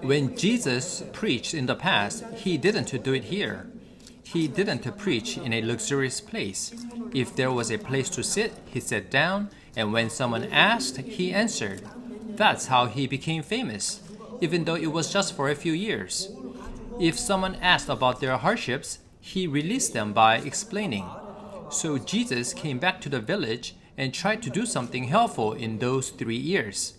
When Jesus preached in the past, he didn't do it here. He didn't preach in a luxurious place. If there was a place to sit, he sat down, and when someone asked, he answered. That's how he became famous, even though it was just for a few years. If someone asked about their hardships, he released them by explaining. So Jesus came back to the village and tried to do something helpful in those 3 years.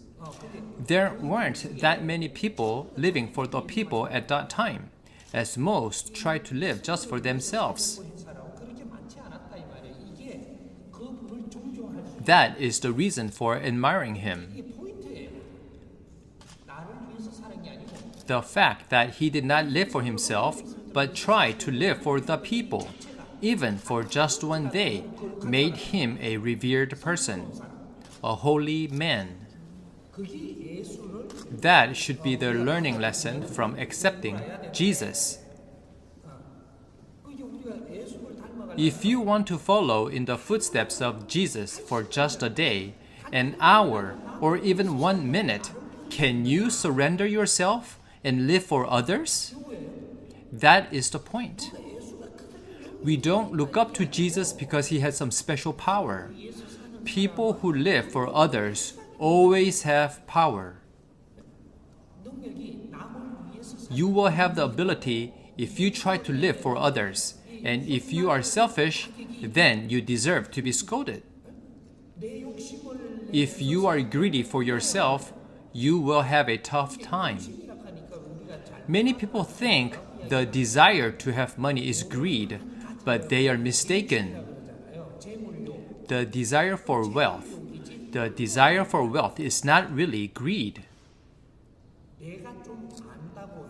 There weren't that many people living for the people at that time, as most tried to live just for themselves. That is the reason for admiring him. The fact that he did not live for himself, but tried to live for the people, even for just one day, made him a revered person, a holy man. That should be the learning lesson from accepting Jesus. If you want to follow in the footsteps of Jesus for just a day, an hour, or even 1 minute, can you surrender yourself and live for others? That is the point. We don't look up to Jesus because he has some special power. People who live for others always have power. You will have the ability if you try to live for others, and if you are selfish, then you deserve to be scolded. If you are greedy for yourself, you will have a tough time. Many people think the desire to have money is greed, but they are mistaken. The desire for wealth is not really greed.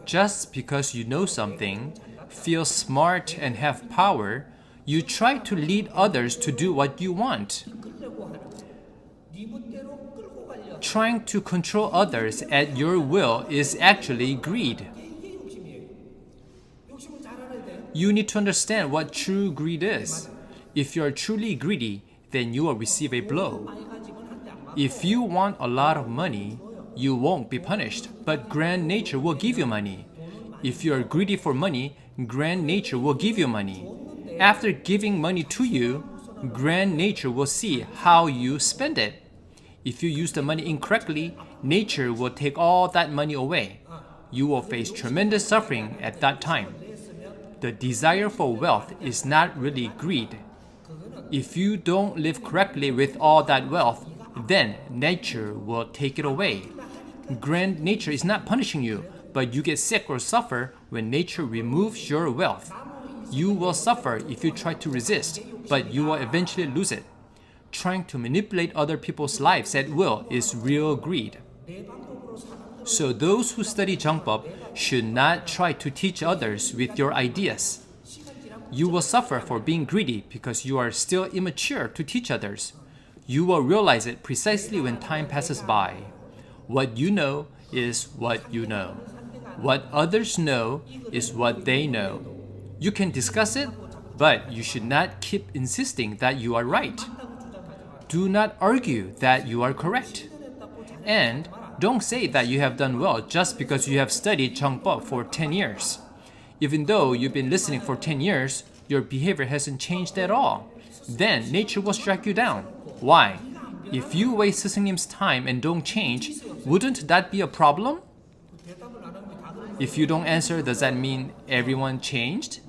Just because you know something, feel smart and have power, you try to lead others to do what you want. Trying to control others at your will is actually greed. You need to understand what true greed is. If you are truly greedy, then you will receive a blow. If you want a lot of money, you won't be punished, but grand nature will give you money. If you are greedy for money, grand nature will give you money. After giving money to you, grand nature will see how you spend it. If you use the money incorrectly, nature will take all that money away. You will face tremendous suffering at that time. The desire for wealth is not really greed. If you don't live correctly with all that wealth, then nature will take it away. Grand nature is not punishing you, but you get sick or suffer when nature removes your wealth. You will suffer if you try to resist, but you will eventually lose it. Trying to manipulate other people's lives at will is real greed. So those who study Jungbub should not try to teach others with your ideas. You will suffer for being greedy because you are still immature to teach others. You will realize it precisely when time passes by. What you know is what you know. What others know is what they know. You can discuss it, but you should not keep insisting that you are right. Do not argue that you are correct. And don't say that you have done well just because you have studied Jungbub for 10 years. Even though you've been listening for 10 years, your behavior hasn't changed at all. Then nature will strike you down. Why? If you waste 스승님's time and don't change, wouldn't that be a problem? If you don't answer, does that mean everyone changed?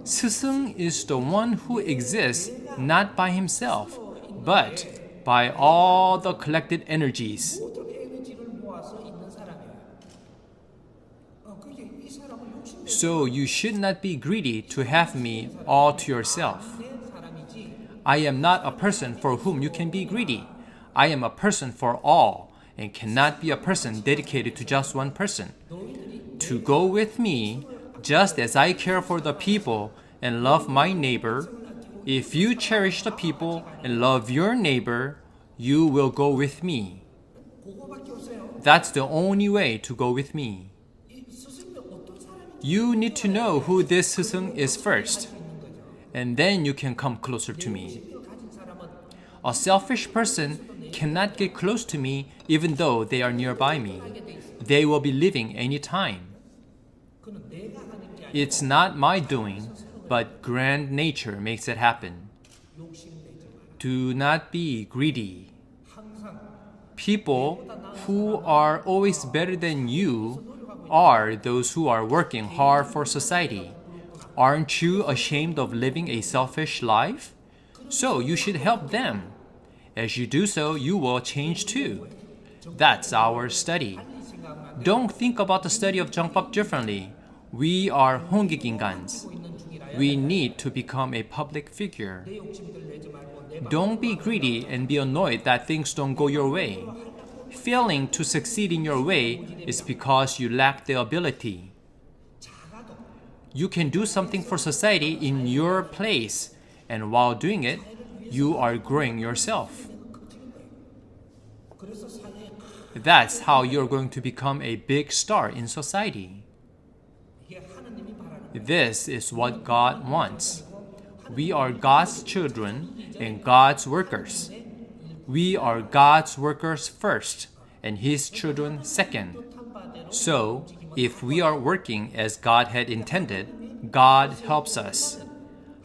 스승 is the one who exists not by himself, but by all the collected energies. So you should not be greedy to have me all to yourself. I am not a person for whom you can be greedy. I am a person for all and cannot be a person dedicated to just one person. To go with me, just as I care for the people and love my neighbor, if you cherish the people and love your neighbor, you will go with me. That's the only way to go with me. You need to know who this 스승 is first, and then you can come closer to me. A selfish person cannot get close to me even though they are nearby me. They will be leaving any time. It's not my doing, but grand nature makes it happen. Do not be greedy. People who are always better than you are those who are working hard for society. Aren't you ashamed of living a selfish life? So you should help them. As you do so, you will change too. That's our study. Don't think about the study of Jungbub differently. We are Hongikingans. We need to become a public figure. Don't be greedy and be annoyed that things don't go your way. Failing to succeed in your way is because you lack the ability. You can do something for society in your place, and while doing it, you are growing yourself. That's how you're going to become a big star in society. This is what God wants. We are God's children and God's workers. We are God's workers first and His children second. So, if we are working as God had intended, God helps us.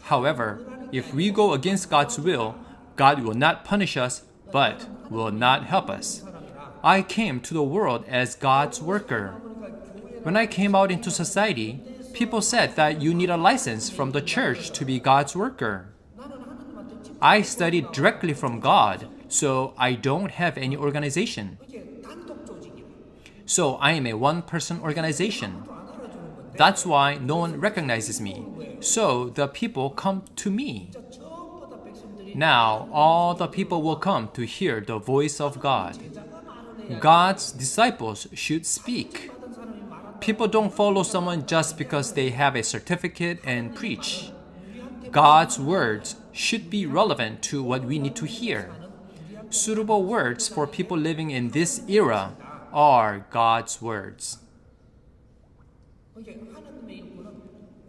However, if we go against God's will, God will not punish us, but will not help us. I came to the world as God's worker. When I came out into society, people said that you need a license from the church to be God's worker. I studied directly from God, so I don't have any organization. So I am a one-person organization. That's why no one recognizes me. So the people come to me. Now all the people will come to hear the voice of God. God's disciples should speak. People don't follow someone just because they have a certificate and preach. God's words should be relevant to what we need to hear. Suitable words for people living in this era are God's words.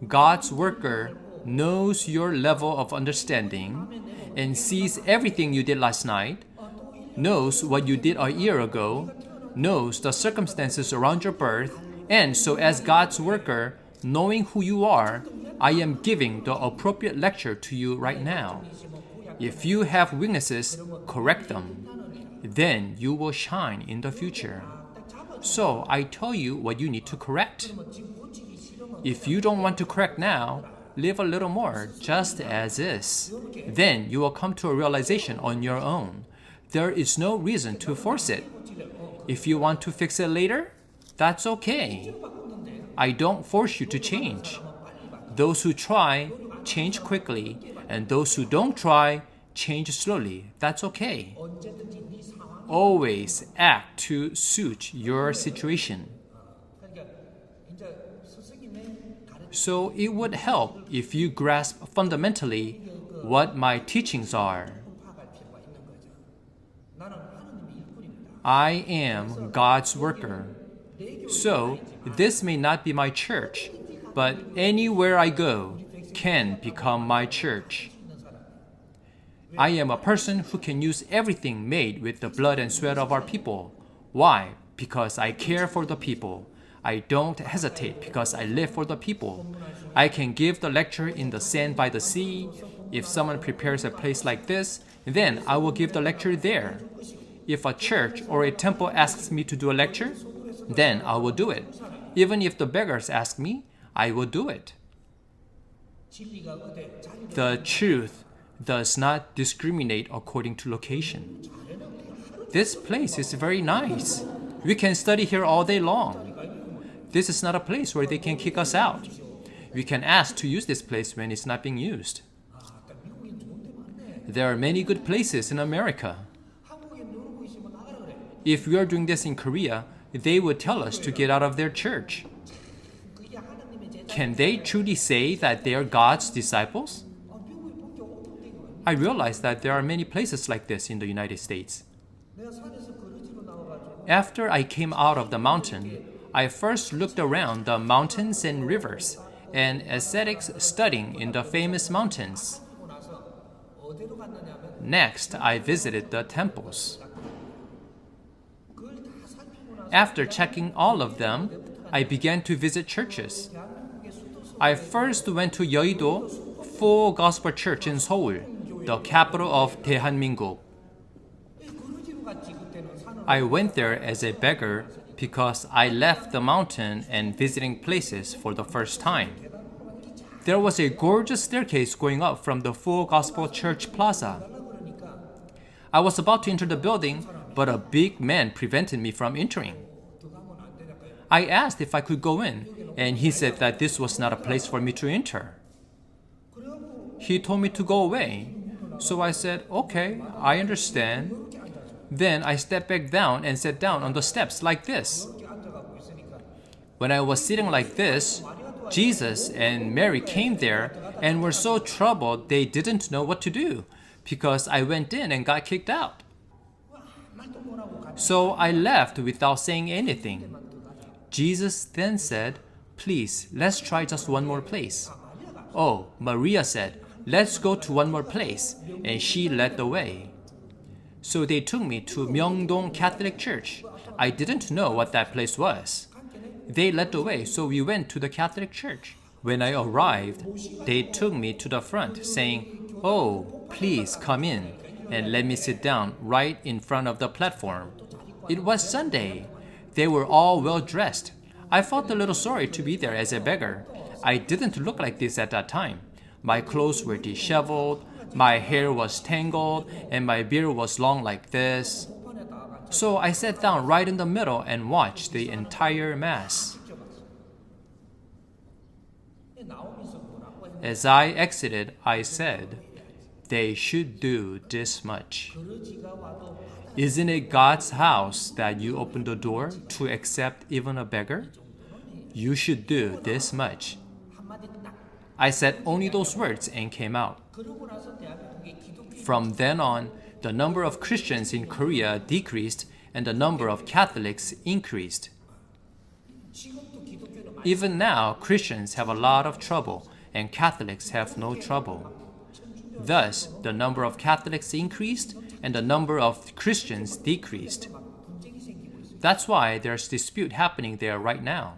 God's worker knows your level of understanding and sees everything you did last night, knows what you did a year ago, knows the circumstances around your birth, and so as God's worker, knowing who you are, I am giving the appropriate lecture to you right now. If you have weaknesses, correct them. Then you will shine in the future. So I tell you what you need to correct. If you don't want to correct now, live a little more just as is. Then you will come to a realization on your own. There is no reason to force it. If you want to fix it later, that's okay. I don't force you to change. Those who try, change quickly, and those who don't try, change slowly. That's okay. Always act to suit your situation. So it would help if you grasp fundamentally what my teachings are. I am God's worker. So this may not be my church, but anywhere I go can become my church. I am a person who can use everything made with the blood and sweat of our people. Why? Because I care for the people. I don't hesitate because I live for the people. I can give the lecture in the sand by the sea. If someone prepares a place like this, then I will give the lecture there. If a church or a temple asks me to do a lecture, then I will do it. Even if the beggars ask me, I will do it. The truth does not discriminate according to location. This place is very nice. We can study here all day long. This is not a place where they can kick us out. We can ask to use this place when it's not being used. There are many good places in America. If we are doing this in Korea, they would tell us to get out of their church. Can they truly say that they are God's disciples? I realize that there are many places like this in the United States. After I came out of the mountain, I first looked around the mountains and rivers and ascetics studying in the famous mountains. Next, I visited the temples. After checking all of them, I began to visit churches. I first went to Yeouido Full Gospel Church in Seoul, the capital of 대한민국. I went there as a beggar because I left the mountain and visiting places for the first time. There was a gorgeous staircase going up from the Full Gospel Church Plaza. I was about to enter the building, but a big man prevented me from entering. I asked if I could go in, and he said that this was not a place for me to enter. He told me to go away, so I said, okay, I understand. Then I stepped back down and sat down on the steps like this. When I was sitting like this, Jesus and Mary came there and were so troubled they didn't know what to do because I went in and got kicked out. So I left without saying anything. Jesus then said, please, let's try just one more place. Oh, Maria said, let's go to one more place, and she led the way. So they took me to Myeongdong Catholic Church. I didn't know what that place was. They led the way, so we went to the Catholic Church. When I arrived, they took me to the front, saying, oh, please come in, and let me sit down right in front of the platform. It was Sunday. They were all well dressed. I felt a little sorry to be there as a beggar. I didn't look like this at that time. My clothes were disheveled, my hair was tangled, and my beard was long like this. So I sat down right in the middle and watched the entire Mass. As I exited, I said, they should do this much. Isn't it God's house that you open the door to accept even a beggar? You should do this much. I said only those words and came out. From then on, the number of Christians in Korea decreased and the number of Catholics increased. Even now, Christians have a lot of trouble and Catholics have no trouble. Thus, the number of Catholics increased and the number of Christians decreased. That's why there's dispute happening there right now.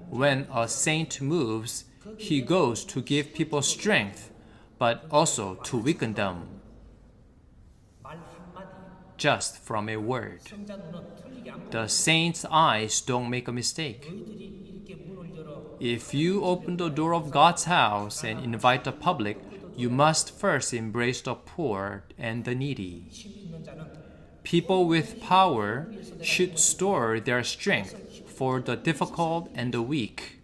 When a saint moves, he goes to give people strength, but also to weaken them. Just from a word. The saint's eyes don't make a mistake. If you open the door of God's house and invite the public, you must first embrace the poor and the needy. People with power should store their strength for the difficult and the weak.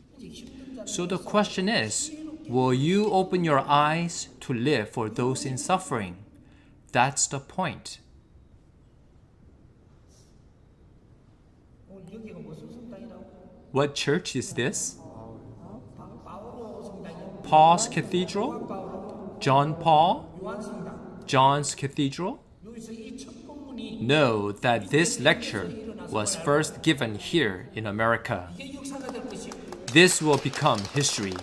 So the question is, will you open your eyes to live for those in suffering? That's the point. What church is this? Paul's Cathedral? John Paul? John's Cathedral? Know that this lecture was first given here in America. This will become history.